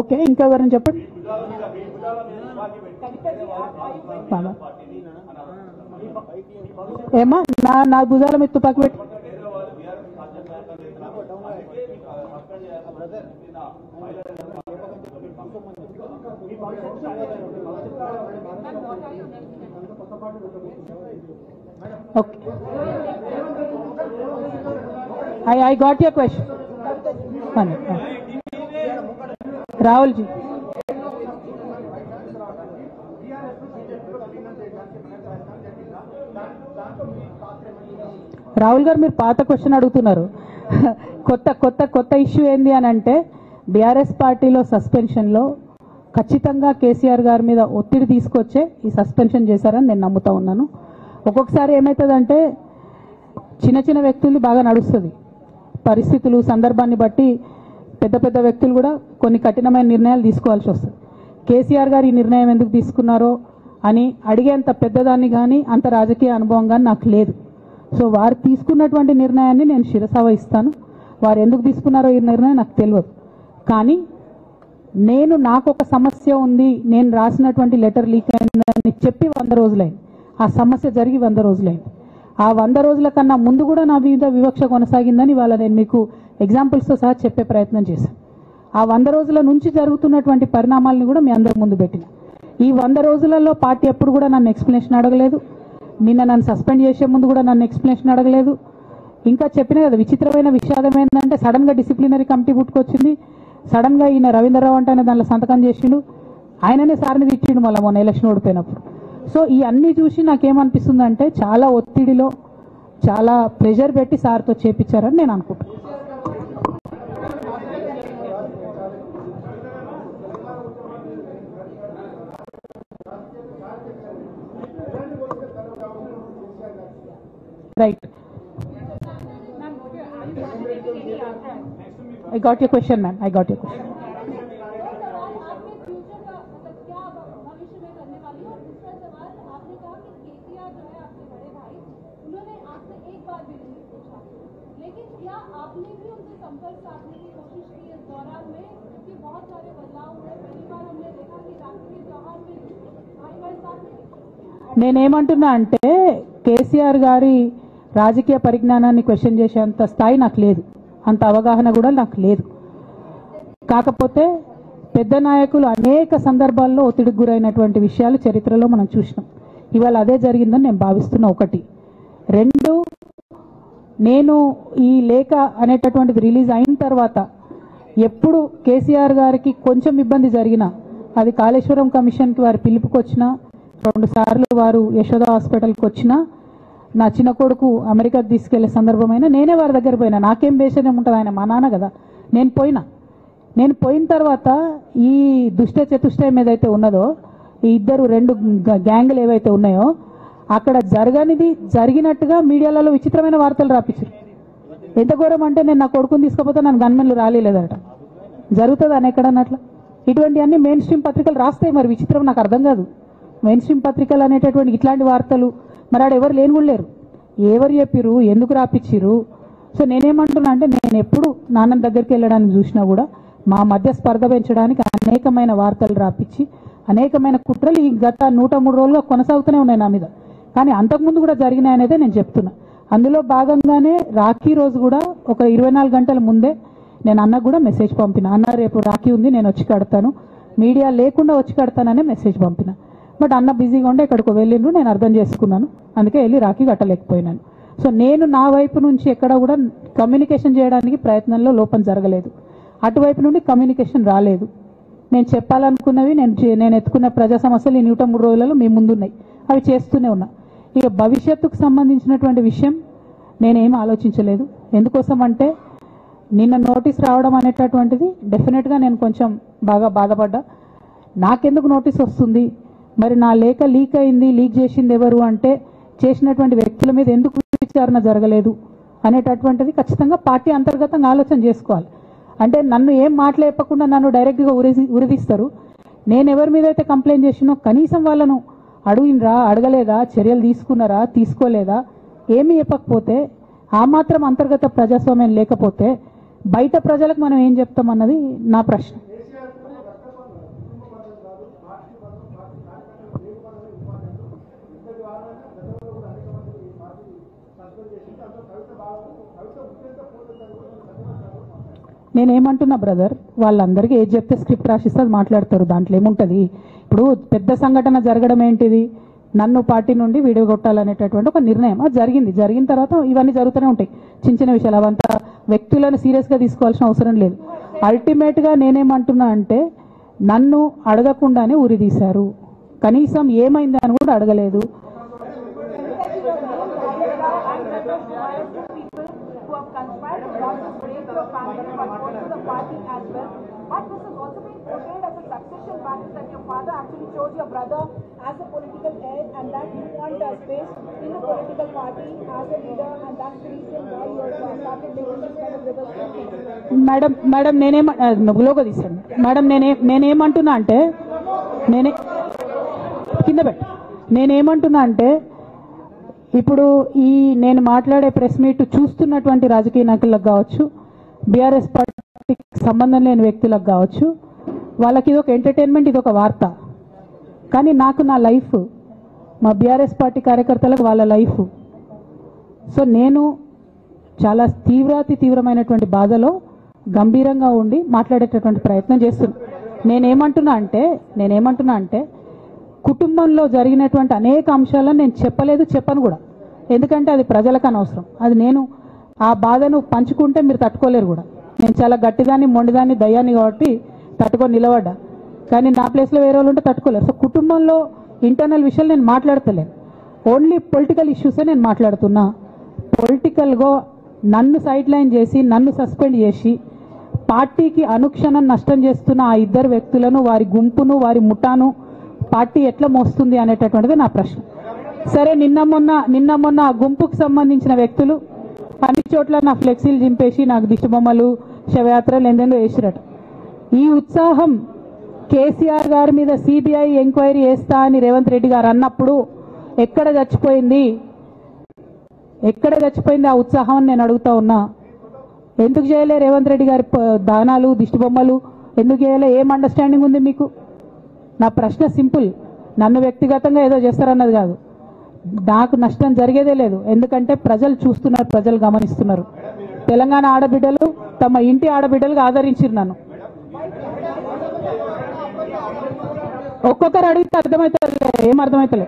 Okay, ఇంకా ఎవరైనా చెప్పండి. ఏమా నా భుజాల మీద తుపాకి పెట్టి okay. I got your question. Rahul ji, Rahul గారు మీరు పాత క్వశ్చన్ అడుగుతున్నారు. కొత్త ఇష్యూ ఏంది అని అంటే బీఆర్ఎస్ పార్టీలో సస్పెన్షన్లో ఖచ్చితంగా కేసీఆర్ గారి మీద ఒత్తిడి తీసుకొచ్చే ఈ సస్పెన్షన్ చేశారని నేను నమ్ముతా ఉన్నాను. ఒక్కొక్కసారి ఏమవుతుందంటే చిన్న చిన్న వ్యక్తులు బాగా నడుస్తుంది, పరిస్థితులు సందర్భాన్ని బట్టి పెద్ద వ్యక్తులు కూడా కొన్ని కఠినమైన నిర్ణయాలు తీసుకోవాల్సి వస్తుంది. కేసీఆర్ గారు ఈ నిర్ణయం ఎందుకు తీసుకున్నారో అని అడిగేంత పెద్దదాన్ని కానీ అంత రాజకీయ అనుభవం కానీ నాకు లేదు. సో వారు తీసుకున్నటువంటి నిర్ణయాన్ని నేను శిరసావహిస్తాను. వారు ఎందుకు తీసుకున్నారో ఈ నిర్ణయం నాకు తెలియదు. కానీ నాకు ఒక సమస్య ఉంది, నేను రాసినటువంటి లెటర్ లీక్ అయిందని చెప్పి 100 రోజులైంది. ఆ సమస్య జరిగి 100 రోజులైంది. ఆ 100 రోజుల కన్నా ముందు కూడా నా మీద వివక్ష కొనసాగిందని ఇవాళ నేను మీకు ఎగ్జాంపుల్స్తో సహా చెప్పే ప్రయత్నం చేశాను. ఆ 100 రోజుల నుంచి జరుగుతున్నటువంటి పరిణామాలను కూడా మీ అందరి ముందు పెట్టిన. ఈ 100 రోజులలో పార్టీ ఎప్పుడు కూడా నన్ను ఎక్స్ప్లెనేషన్ అడగలేదు. నిన్న నన్ను సస్పెండ్ చేసే ముందు కూడా నన్ను ఎక్స్ప్లెనేషన్ అడగలేదు. ఇంకా చెప్పిన కదా, విచిత్రమైన విషాదం ఏంటంటే సడన్గా డిసిప్లినరీ కమిటీ పుట్టుకొచ్చింది. సడన్గా ఈయన రవీంద్రరావు అంటే దాంట్లో సంతకం చేసిండు. ఆయననే సార్ని తిట్టిండు మళ్ళీ మొన్న ఎలక్షన్ ఓడిపోయినప్పుడు. సో ఈ అన్నీ చూసి నాకేమనిపిస్తుందంటే చాలా ఒత్తిడిలో చాలా ప్రెషర్ పెట్టి సార్తో చేపించారని నేను అనుకుంటున్నాను. Right, I got your question, ma'am. I got your question. నేనేమంటున్నా అంటే కేసీఆర్ గారి రాజకీయ పరిజ్ఞానాన్ని క్వశ్చన్ చేసేంత స్థాయి నాకు లేదు, అంత అవగాహన కూడా నాకు లేదు. కాకపోతే పెద్ద నాయకులు అనేక సందర్భాల్లో ఒత్తిడికి గురైనటువంటి విషయాలు చరిత్రలో మనం చూసినాం. ఇవాళ అదే జరిగిందని నేను భావిస్తున్నా. 1. 2, నేను ఈ లేఖ అనేటటువంటిది రిలీజ్ అయిన తర్వాత ఎప్పుడు కేసీఆర్ గారికి కొంచెం ఇబ్బంది జరిగినా, అది కాళేశ్వరం కమిషన్కి వారి పిలుపుకొచ్చినా, 2 సార్లు వారు యశోద హాస్పిటల్కి వచ్చినా, నా చిన్న కొడుకు అమెరికాకి తీసుకెళ్లే సందర్భమైనా నేనే వారి దగ్గర పోయినా. నాకేం బేషనే ఉంటుంది, ఆయన మా నాన్న కదా. నేను పోయిన తర్వాత ఈ దుష్ట చతుష్టయం ఏదైతే ఉన్నదో, ఈ 2 గ్యాంగులు ఏవైతే ఉన్నాయో అక్కడ జరగనిది జరిగినట్టుగా మీడియాలలో విచిత్రమైన వార్తలు రాపించారు. ఎంత ఘోరం అంటే నేను నా కొడుకుని తీసుకపోతే నన్ను గన్మెన్లు రాలేదట. జరుగుతుంది అని ఎక్కడన్నట్ల. ఇటువంటివన్నీ మెయిన్ స్ట్రీమ్ పత్రికలు రాస్తాయి. మరి విచిత్రం నాకు అర్థం కాదు. మెయిన్ స్ట్రీమ్ పత్రికలు అనేటటువంటి ఇట్లాంటి వార్తలు మరి ఆడ ఎవరు లేని కూడా లేరు. ఎవరు చెప్పిరు, ఎందుకు రాపిచ్చిరు? సో నేనేమంటున్నా అంటే నేను ఎప్పుడు నాన్న దగ్గరికి వెళ్ళడానికి చూసినా కూడా మా మధ్య స్పర్ధ పెంచడానికి అనేకమైన వార్తలు రాపించి అనేకమైన కుట్రలు ఈ గత 103 రోజుల్లో కొనసాగుతూనే ఉన్నాయి నా మీద. కానీ అంతకుముందు కూడా జరిగినాయనేదే నేను చెప్తున్నా. అందులో భాగంగానే రాఖీ రోజు కూడా ఒక 24 గంటల ముందే నేను అన్నకు కూడా మెసేజ్ పంపిన. అన్న రేపు రాఖీ ఉంది, నేను వచ్చి కడతాను, మీడియా లేకుండా వచ్చి కడతాననే మెసేజ్ పంపిన. బట్ అన్న బిజీగా ఉండే ఎక్కడికో వెళ్ళిండ్రు, నేను అర్థం చేసుకున్నాను, అందుకే వెళ్ళి రాఖీ కట్టలేకపోయినాను. సో నేను నా వైపు నుంచి ఎక్కడ కూడా కమ్యూనికేషన్ చేయడానికి ప్రయత్నంలో లోపం జరగలేదు. అటువైపు నుండి కమ్యూనికేషన్ రాలేదు. నేను చెప్పాలనుకున్నవి నేను ఎత్తుకున్న ప్రజా సమస్యలు ఈ 103 రోజులలో మీ ముందున్నాయి, అవి చేస్తూనే ఉన్నా. ఇక భవిష్యత్తుకు సంబంధించినటువంటి విషయం నేనేం ఆలోచించలేదు. ఎందుకోసం అంటే నిన్న నోటీస్ రావడం అనేటటువంటిది డెఫినెట్గా నేను కొంచెం బాగా బాధపడ్డా. నాకెందుకు నోటీస్ వస్తుంది, మరి నా లేఖ లీక్ అయింది, లీక్ చేసింది ఎవరు అంటే చేసినటువంటి వ్యక్తుల మీద ఎందుకు విచారణ జరగలేదు అనేటటువంటిది ఖచ్చితంగా పార్టీ అంతర్గతంగా ఆలోచన చేసుకోవాలి. అంటే నన్ను ఏం మాట్లాడకుండా నన్ను డైరెక్ట్గా ఉరిదీస్తారు. నేను ఎవరి మీద అయితే కంప్లైంట్ చేసినో కనీసం వాళ్ళను అడిగినరా, అడగలేదా, చర్యలు తీసుకున్నారా, తీసుకోలేదా, ఏమీ చెప్పకపోతే, ఆ మాత్రం అంతర్గత ప్రజాస్వామ్యం లేకపోతే బయట ప్రజలకు మనం ఏం చెప్తాం అన్నది నా ప్రశ్న. నేనేమంటున్నా బ్రదర్, వాళ్ళందరికీ ఏది చెప్తే స్క్రిప్ట్ రాసిస్తే అది మాట్లాడతారు, దాంట్లో ఏముంటుంది. ఇప్పుడు పెద్ద సంఘటన జరగడం ఏంటిది, నన్ను పార్టీ నుండి విడగొట్టాలనేటటువంటి ఒక నిర్ణయం అది జరిగింది. జరిగిన తర్వాత ఇవన్నీ జరుగుతూనే ఉంటాయి, చిన్న చిన్న విషయాలు. అవంతా వ్యక్తులను సీరియస్గా తీసుకోవాల్సిన అవసరం లేదు. అల్టిమేట్గా నేనేమంటున్నా అంటే నన్ను అడగకుండానే ఉరి తీశారు, కనీసం ఏమైంది అని కూడా అడగలేదు. But this has also been portrayed as a succession battle that your father actually chose your brother as a political heir and that you want space in the political party as a leader, and that's the reason why you have started making this kind of reverse statement. Madam logo తీసాను madam. నేనేమంటున్నా అంటే నేనేమంటున్నా అంటే ఇప్పుడు ఈ నేను మాట్లాడే press meet చూస్తున్నటువంటి రాజకీయ నాయకులకు కావచ్చు, బీఆర్ఎస్ పార్టీకి సంబంధం లేని వ్యక్తులకు కావచ్చు, వాళ్ళకి ఇది ఒక ఎంటర్టైన్మెంట్, ఇది ఒక వార్త. కానీ నాకు నా లైఫ్, మా బీఆర్ఎస్ పార్టీ కార్యకర్తలకు వాళ్ళ లైఫ్. సో నేను చాలా తీవ్రమైనటువంటి బాధలో గంభీరంగా ఉండి మాట్లాడేటటువంటి ప్రయత్నం చేస్తున్నాను. నేనేమంటున్నా అంటే కుటుంబంలో జరిగినటువంటి అనేక అంశాలను నేను చెప్పను కూడా, ఎందుకంటే అది ప్రజలకు అనవసరం. అది నేను ఆ బాధను పంచుకుంటే మీరు తట్టుకోలేరు కూడా. నేను చాలా గట్టిదాన్ని, మొండిదాన్ని, దయ్యాన్ని కాబట్టి తట్టుకొని నిలబడ్డా. కానీ నా ప్లేస్లో వేరే వాళ్ళు ఉంటే తట్టుకోలేరు. సో కుటుంబంలో ఇంటర్నల్ విషయాలు నేను మాట్లాడతలేను, ఓన్లీ పొలిటికల్ ఇష్యూసే నేను మాట్లాడుతున్నా. పొలిటికల్గా నన్ను సైడ్ లైన్ చేసి, నన్ను సస్పెండ్ చేసి, పార్టీకి అనుక్షణం నష్టం చేస్తున్న ఆ ఇద్దరు వ్యక్తులను, వారి గుంపును, వారి ముఠాను పార్టీ ఎట్లా మోస్తుంది అనేటటువంటిది నా ప్రశ్న. సరే, నిన్న మొన్న ఆ గుంపుకు సంబంధించిన వ్యక్తులు అన్ని చోట్ల నా ఫ్లెక్సీలు చింపేసి నాకు దిష్టిబొమ్మలు, శవయాత్రలు ఎందెందో వేసిరట. ఈ ఉత్సాహం కేసీఆర్ గారి మీద సిబిఐ ఎంక్వైరీ చేస్తా అని రేవంత్ రెడ్డి గారు అన్నప్పుడు ఎక్కడ చచ్చిపోయింది ఆ ఉత్సాహం అని నేను అడుగుతా ఉన్నా. ఎందుకు చేయలే రేవంత్ రెడ్డి గారి దానాలు, దిష్టిబొమ్మలు ఎందుకు చేయలే? ఏం అండర్స్టాండింగ్ ఉంది మీకు? నా ప్రశ్న సింపుల్. నన్ను వ్యక్తిగతంగా ఏదో చేస్తారన్నది కాదు, నాకు నష్టం జరిగేదే లేదు. ఎందుకంటే ప్రజలు చూస్తున్నారు, ప్రజలు గమనిస్తున్నారు. తెలంగాణ ఆడబిడ్డలు తమ ఇంటి ఆడబిడ్డలుగా ఆదరించారు నన్ను. ఒక్కొక్కరు అడిగితే అర్థమవుతుంది, ఏం అర్థమవుతలే.